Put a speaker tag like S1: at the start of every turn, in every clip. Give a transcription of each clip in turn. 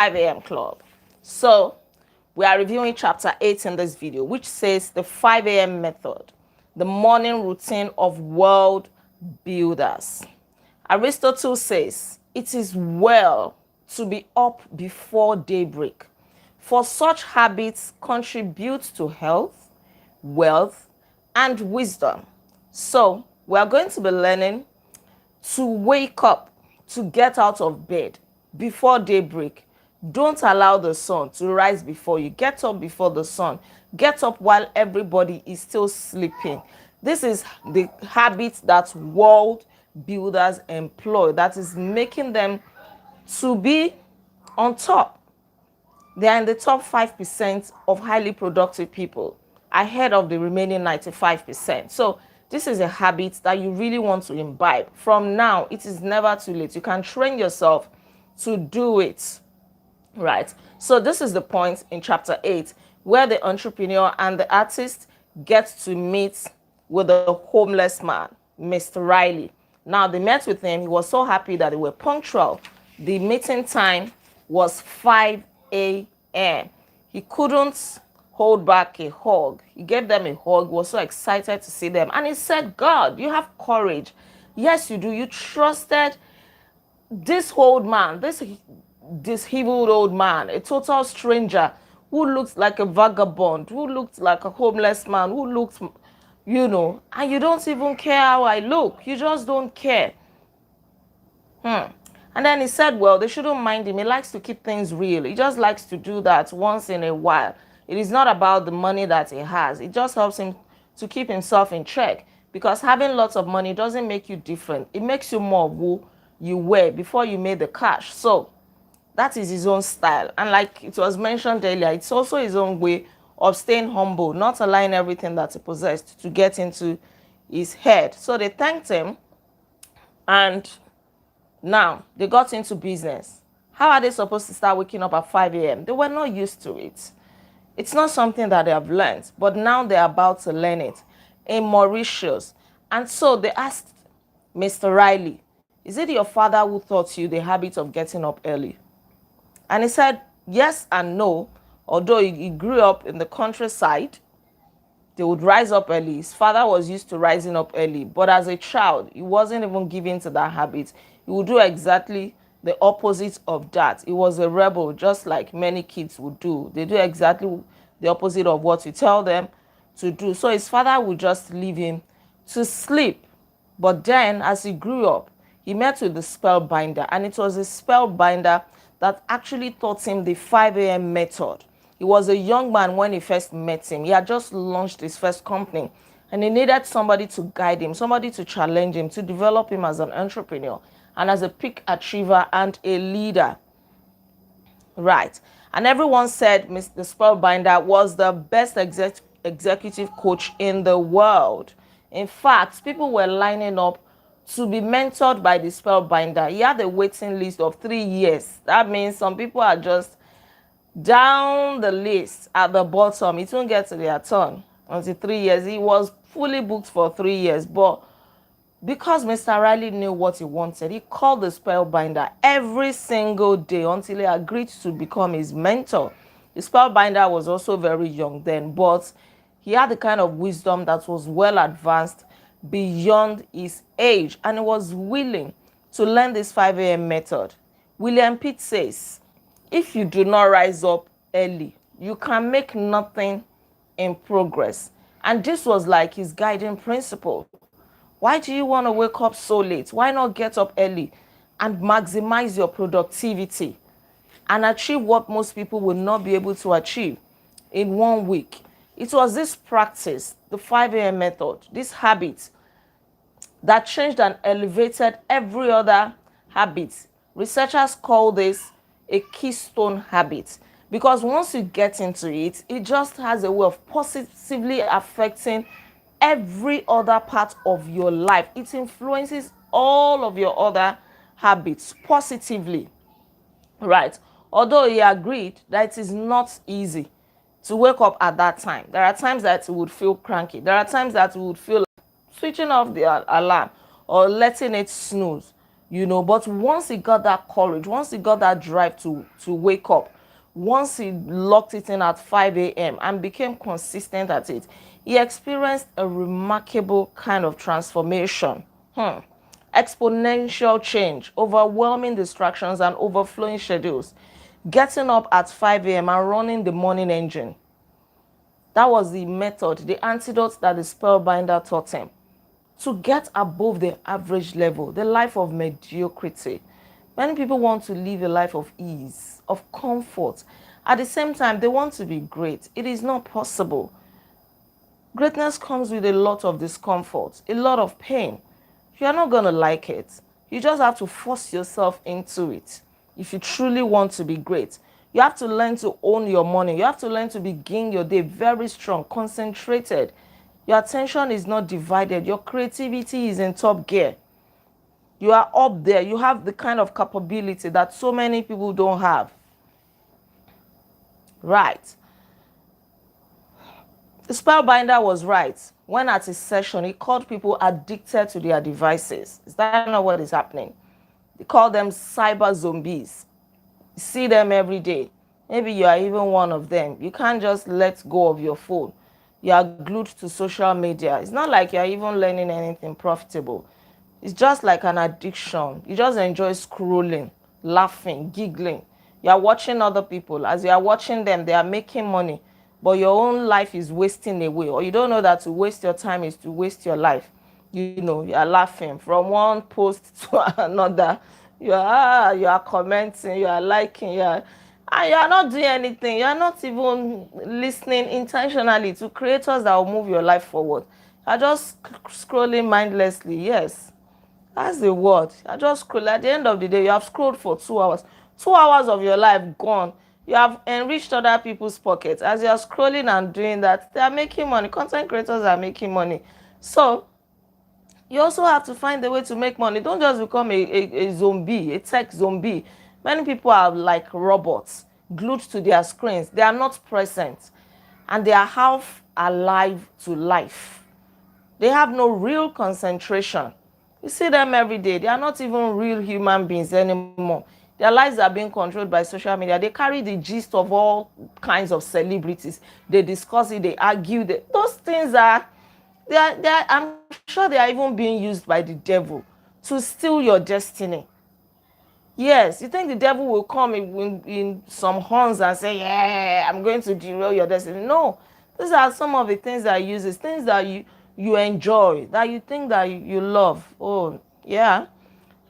S1: 5 a.m. club. So we are reviewing chapter 8 in this video, which says the 5 a.m. method, the morning routine of world builders. Aristotle says it is well to be up before daybreak, for such habits contribute to health, wealth, and wisdom. So we are going to be learning to wake up, to get out of bed before daybreak. Don't allow the sun to rise before you. Get up before the sun. Get up while everybody is still sleeping. This is the habit that world builders employ, that is making them to be on top. They are in the top 5% of highly productive people, ahead of the remaining 95%. So this is a habit that you really want to imbibe. From now, it is never too late. You can train yourself to do it, right? So this is the point in chapter 8 where the entrepreneur and the artist get to meet with the homeless man, Mr. Riley. Now they met with him. He was so happy that they were punctual. The meeting time was 5 a.m. He couldn't hold back a hug. He gave them a hug. He was so excited to see them. And he said, God, you have courage. Yes, you do. You trusted this old man, this disheveled old man, a total stranger who looked like a vagabond, who looked like a homeless man, who looked, and you don't even care how I look. You just don't care. And then he said, well, they shouldn't mind him. He likes to keep things real. He just likes to do that once in a while. It is not about the money that he has. It just helps him to keep himself in check, because having lots of money doesn't make you different. It makes you more of who you were before you made the cash. So that is his own style. And like it was mentioned earlier, it's also his own way of staying humble, not allowing everything that he possessed to get into his head. So they thanked him, and now they got into business. How are they supposed to start waking up at 5 a.m.? They were not used to it. It's not something that they have learned, but now they're about to learn it in Mauritius. And so they asked Mr. Riley, is it your father who taught you the habit of getting up early? And he said, yes and no. Although he grew up in the countryside, they would rise up early. His father was used to rising up early, but as a child, he wasn't even given to that habit. He would do exactly the opposite of that. He was a rebel, just like many kids would do. They do exactly the opposite of what you tell them to do. So his father would just leave him to sleep. But then, as he grew up, he met with the spellbinder, and it was a spellbinder that actually taught him the 5 a.m. method. He was a young man when he first met him. He had just launched his first company, and he needed somebody to guide him, somebody to challenge him, to develop him as an entrepreneur and as a peak achiever and a leader. Right. And everyone said Mr. Spellbinder was the best executive coach in the world. In fact, people were lining up to be mentored by the Spellbinder. He had a waiting list of 3 years. That means some people are just down the list at the bottom. It won't get to their turn until 3 years. He was fully booked for 3 years, but because Mr. Riley knew what he wanted, he called the spellbinder every single day until he agreed to become his mentor. The spellbinder was also very young then, but he had the kind of wisdom that was well advanced beyond his age, and he was willing to learn this 5 a.m. method. William Pitt says, if you do not rise up early, you can make nothing in progress. And this was like his guiding principle. Why do you want to wake up so late? Why not get up early and maximize your productivity and achieve what most people will not be able to achieve in 1 week? It was this practice, the 5 a.m. method, this habit that changed and elevated every other habit. Researchers call this a keystone habit, because once you get into it, it just has a way of positively affecting every other part of your life. It influences all of your other habits positively, right? Although he agreed that it is not easy to wake up at that time. There are times that you would feel cranky. There are times that you would feel like switching off the alarm or letting it snooze. But once he got that courage, once he got that drive to wake up, once he locked it in at 5 a.m. and became consistent at it, he experienced a remarkable kind of transformation. Exponential change, overwhelming distractions, and overflowing schedules. Getting up at 5 a.m. and running the morning engine. That was the method, the antidote that the spellbinder taught him to get above the average level, the life of mediocrity. Many people want to live a life of ease, of comfort. At the same time, they want to be great. It is not possible. Greatness comes with a lot of discomfort, a lot of pain. You're not going to like it. You just have to force yourself into it. If you truly want to be great, you have to learn to own your money. You have to learn to begin your day very strong, concentrated. Your attention is not divided. Your creativity is in top gear. You are up there. You have the kind of capability that so many people don't have. Right. The spellbinder was right when at his session he called people addicted to their devices. Is that not what is happening? They call them cyber zombies. You see them every day. Maybe you are even one of them. You can't just let go of your phone. You are glued to social media. It's not like you're even learning anything profitable. It's just like an addiction. You just enjoy scrolling, laughing, giggling. You are watching other people. As you are watching them, they are making money, but your own life is wasting away. Or you don't know that to waste your time is to waste your life. You are laughing from one post to another. You are commenting, you are liking, and you are not doing anything. You are not even listening intentionally to creators that will move your life forward. You are just scrolling mindlessly. Yes, that's the word. You are just scrolling. At the end of the day, you have scrolled for 2 hours. 2 hours of your life gone. You have enriched other people's pockets. As you are scrolling and doing that, they are making money. Content creators are making money. So you also have to find a way to make money. Don't just become a zombie, a tech zombie. Many people are like robots, glued to their screens. They are not present, and they are half alive to life. They have no real concentration. You see them every day. They are not even real human beings anymore. Their lives are being controlled by social media. They carry the gist of all kinds of celebrities. They discuss it, they argue. Those things I'm sure they are even being used by the devil to steal your destiny. Yes, you think the devil will come in some horns and say, yeah, I'm going to derail your destiny. No, these are some of the things that he uses, things that you enjoy, that you think that you love. Oh, yeah.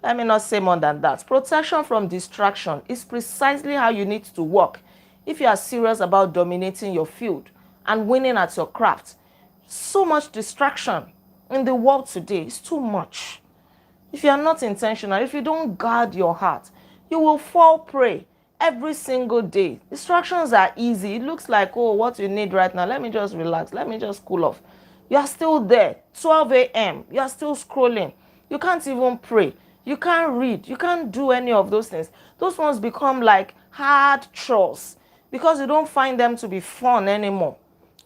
S1: Let me not say more than that. Protection from distraction is precisely how you need to work if you are serious about dominating your field and winning at your craft. So much distraction in the world today is too much. If you are not intentional, if you don't guard your heart, you will fall prey every single day. Distractions are easy. It looks like, oh, what you need right now, let me just relax, let me just cool off. You are still there, 12 a.m., you are still scrolling. You can't even pray. You can't read. You can't do any of those things. Those ones become like hard chores because you don't find them to be fun anymore.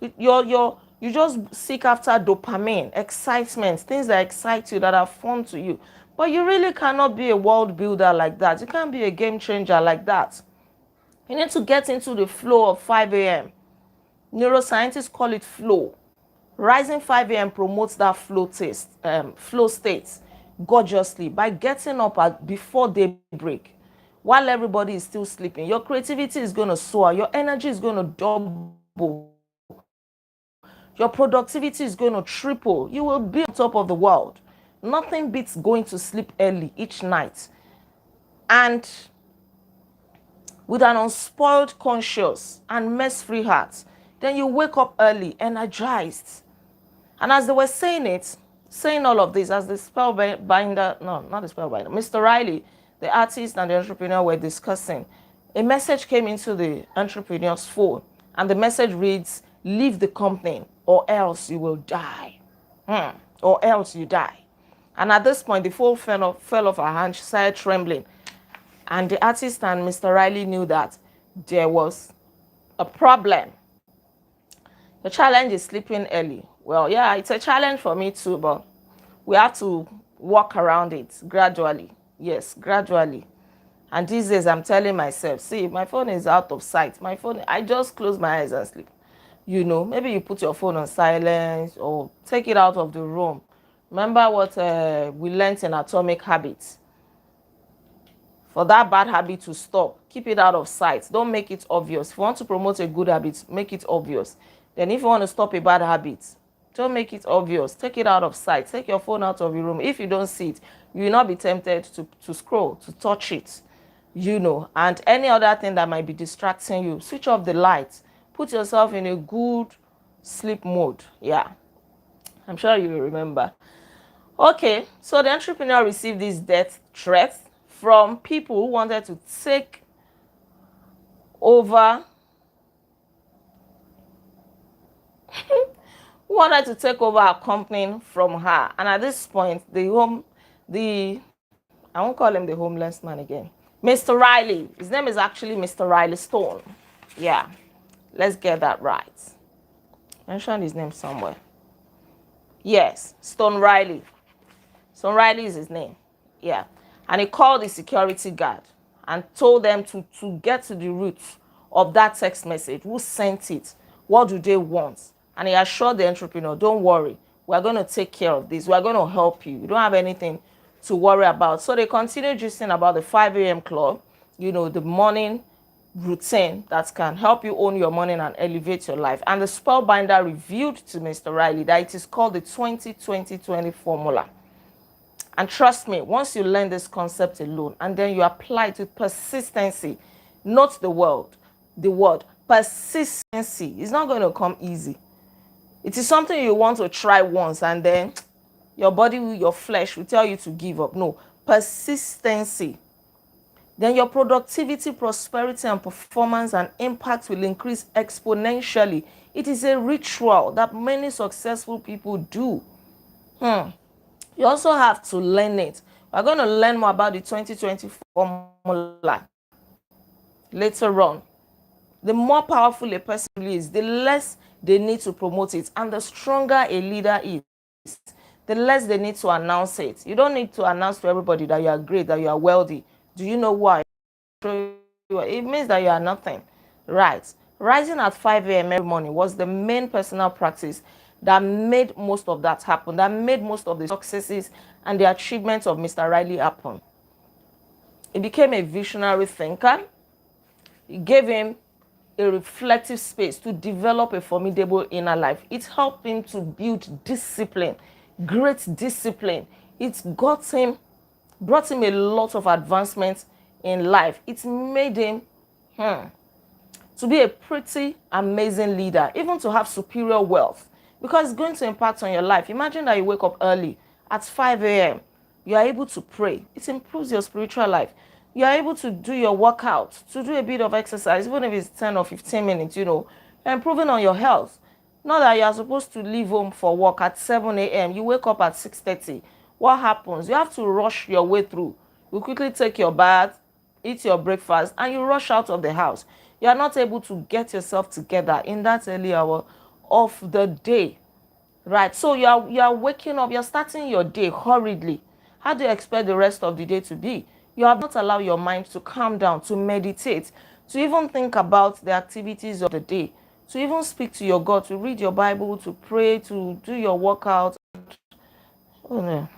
S1: You just seek after dopamine, excitement, things that excite you, that are fun to you. But you really cannot be a world builder like that. You can't be a game changer like that. You need to get into the flow of 5 a.m. Neuroscientists call it flow. Rising 5 a.m. promotes that flow state gorgeously by getting up before daybreak while everybody is still sleeping. Your creativity is going to soar. Your energy is going to double. Your productivity is going to triple. You will be on top of the world. Nothing beats going to sleep early each night. And with an unspoiled conscience and mess-free heart, then you wake up early, energized. And as they were saying all of this, as the spellbinder, no, not the spellbinder, Mr. Riley, the artist and the entrepreneur were discussing, a message came into the entrepreneur's phone. And the message reads, leave the company or else you will die. Or else you die. And at this point, the phone fell off her hand. She started trembling. And the artist and Mr. Riley knew that there was a problem. The challenge is sleeping early. Well, yeah, it's a challenge for me too, but we have to walk around it gradually. Yes, gradually. And these days I'm telling myself, see, my phone is out of sight. My phone, I just close my eyes and sleep. Maybe you put your phone on silence or take it out of the room. Remember what we learned in Atomic Habits. For that bad habit to stop, keep it out of sight. Don't make it obvious. If you want to promote a good habit, make it obvious. Then if you want to stop a bad habit, don't make it obvious. Take it out of sight. Take your phone out of your room. If you don't see it, you will not be tempted to scroll, to touch it. And any other thing that might be distracting you, switch off the lights. Put yourself in a good sleep mode. Yeah, I'm sure you will remember. Okay, so the entrepreneur received this death threat from people who wanted to take over a company from her. And at this point, I won't call him the homeless man again. Mr. Riley. His name is actually Mr. Riley Stone. Yeah, let's get that right. Mention his name somewhere. Yes, Stone Riley. Stone Riley is his name. Yeah. And he called the security guard and told them to get to the root of that text message. Who sent it? What do they want? And he assured the entrepreneur, don't worry. We're going to take care of this. We're going to help you. You don't have anything to worry about. So they continued gisting about the 5 a.m. club, the morning routine that can help you own your morning and elevate your life. And the spellbinder revealed to Mr. Riley that it is called the 20-20-20 formula. And trust me, once you learn this concept alone and then you apply it with persistency, not the word persistency, it's not going to come easy. It is something you want to try once and then your body, your flesh will tell you to give up. No, persistency. Then your productivity, prosperity, and performance and impact will increase exponentially. It is a ritual that many successful people do. You also have to learn it. We're going to learn more about the 2020 formula later on. The more powerful a person is, the less they need to promote it. And the stronger a leader is, the less they need to announce it. You don't need to announce to everybody that you are great, that you are wealthy. Do you know why? It means that you are nothing. Right. Rising at 5 a.m. every morning was the main personal practice that made most of that happen, that made most of the successes and the achievements of Mr. Riley happen. He became a visionary thinker. It gave him a reflective space to develop a formidable inner life. It helped him to build discipline, great discipline. It brought him a lot of advancements in life. It made him to be a pretty amazing leader, even to have superior wealth, because it's going to impact on your life. Imagine that you wake up early at 5 a.m. You are able to pray. It improves your spiritual life. You are able to do your workout, to do a bit of exercise, even if it's 10 or 15 minutes, you're improving on your health. Not that you are supposed to leave home for work at 7 a.m. You wake up at 6:30. What happens? You have to rush your way through. You quickly take your bath, eat your breakfast, and you rush out of the house. You are not able to get yourself together in that early hour of the day. Right? So you are waking up, you're starting your day hurriedly. How do you expect the rest of the day to be? You have not allowed your mind to calm down, to meditate, to even think about the activities of the day, to even speak to your God, to read your Bible, to pray, to do your workout, and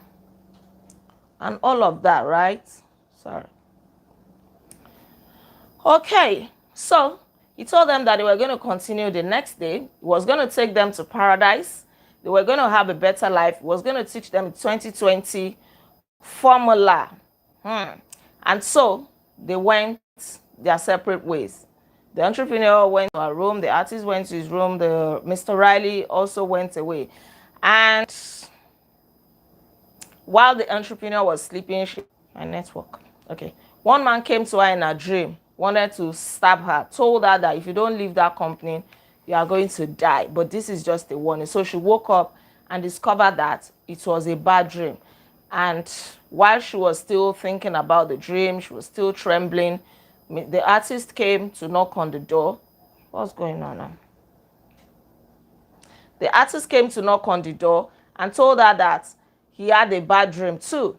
S1: all of that, right? Sorry. Okay, so he told them that they were going to continue the next day. He was going to take them to paradise. They were going to have a better life. He was going to teach them 2020 formula. And so they went their separate ways. The entrepreneur went to her room. The artist went to his room. The Mr. Riley also went away. And while the entrepreneur was sleeping, my network. Okay. One man came to her in a dream, wanted to stab her, told her that if you don't leave that company, you are going to die. But this is just a warning. So she woke up and discovered that it was a bad dream. And while she was still thinking about the dream, she was still trembling. The artist came to knock on the door. What's going on now? The artist came to knock on the door and told her that he had a bad dream too.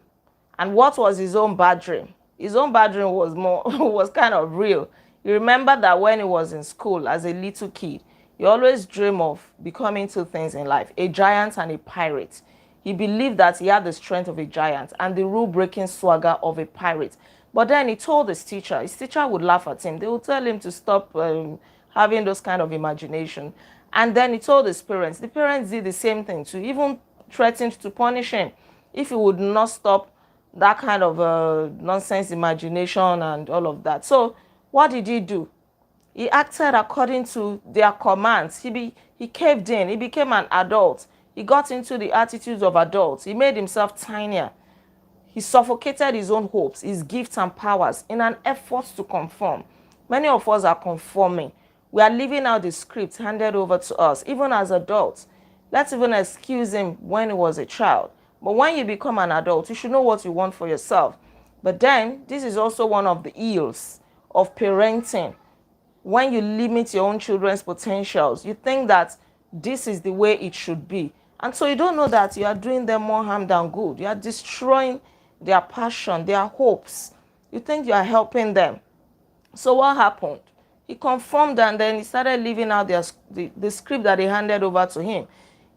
S1: And what was his own bad dream? His own bad dream was more was kind of real. You remember that when he was in school as a little kid, he always dreamed of becoming two things in life, a giant and a pirate. He believed that he had the strength of a giant and the rule-breaking swagger of a pirate. But then he told his teacher would laugh at him. They would tell him to stop having those kind of imagination. And then he told his parents. The parents did the same thing too, even threatened to punish him if he would not stop that kind of nonsense imagination and all of that. So what did he do? He acted according to their commands. He caved in. He became an adult. He got into the attitudes of adults. He made himself tinier. He suffocated his own hopes, his gifts and powers in an effort to conform. Many of us are conforming. We are living out the script handed over to us, even as adults. Let's even excuse him when he was a child. But when you become an adult, you should know what you want for yourself. But then, this is also one of the ills of parenting. When you limit your own children's potentials, you think that this is the way it should be. And so you don't know that you are doing them more harm than good. You are destroying their passion, their hopes. You think you are helping them. So what happened? He conformed and then he started living out the script that they handed over to him.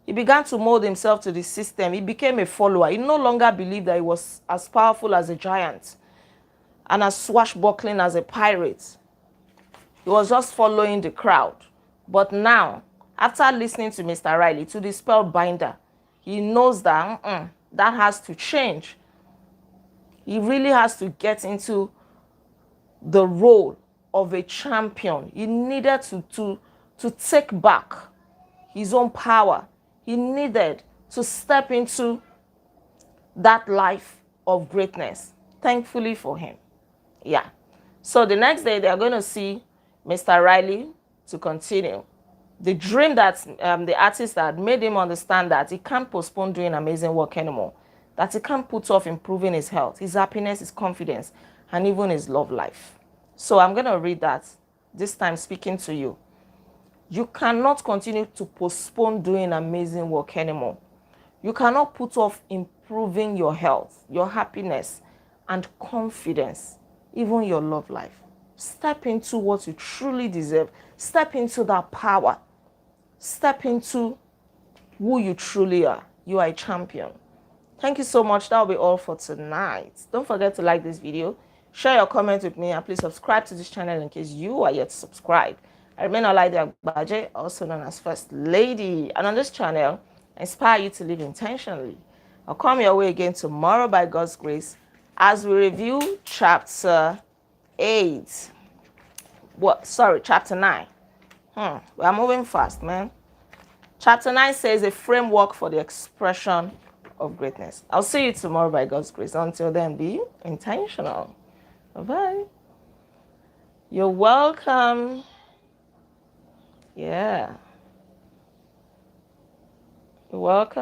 S1: He began to mold himself to the system. He became a follower. He no longer believed that he was as powerful as a giant and as swashbuckling as a pirate. He was just following the crowd. But now, after listening to Mr. Riley, to the spellbinder, he knows that that has to change. He really has to get into the role of a champion. He needed to take back his own power. He needed to step into that life of greatness. Thankfully for him. Yeah. So the next day, they are going to see Mr. Riley to continue. The dream that the artist had made him understand that he can't postpone doing amazing work anymore. That he can't put off improving his health, his happiness, his confidence, and even his love life. So I'm going to read that, this time speaking to you. You cannot continue to postpone doing amazing work anymore. You cannot put off improving your health, your happiness, and confidence, even your love life. Step into what you truly deserve. Step into that power. Step into who you truly are. You are a champion. Thank you so much. That will be all for tonight. Don't forget to like this video, share your comments with me, and please subscribe to this channel in case you are yet to subscribe. I remain Olaide Agbaje, also known as First Lady, and on this channel, I inspire you to live intentionally. I'll come your way again tomorrow by God's grace as we review chapter 8. Chapter 9. We are moving fast, man. Chapter 9 says a framework for the expression of greatness. I'll see you tomorrow by God's grace. Until then, be intentional. Bye-bye. You're welcome. Yeah. You're welcome.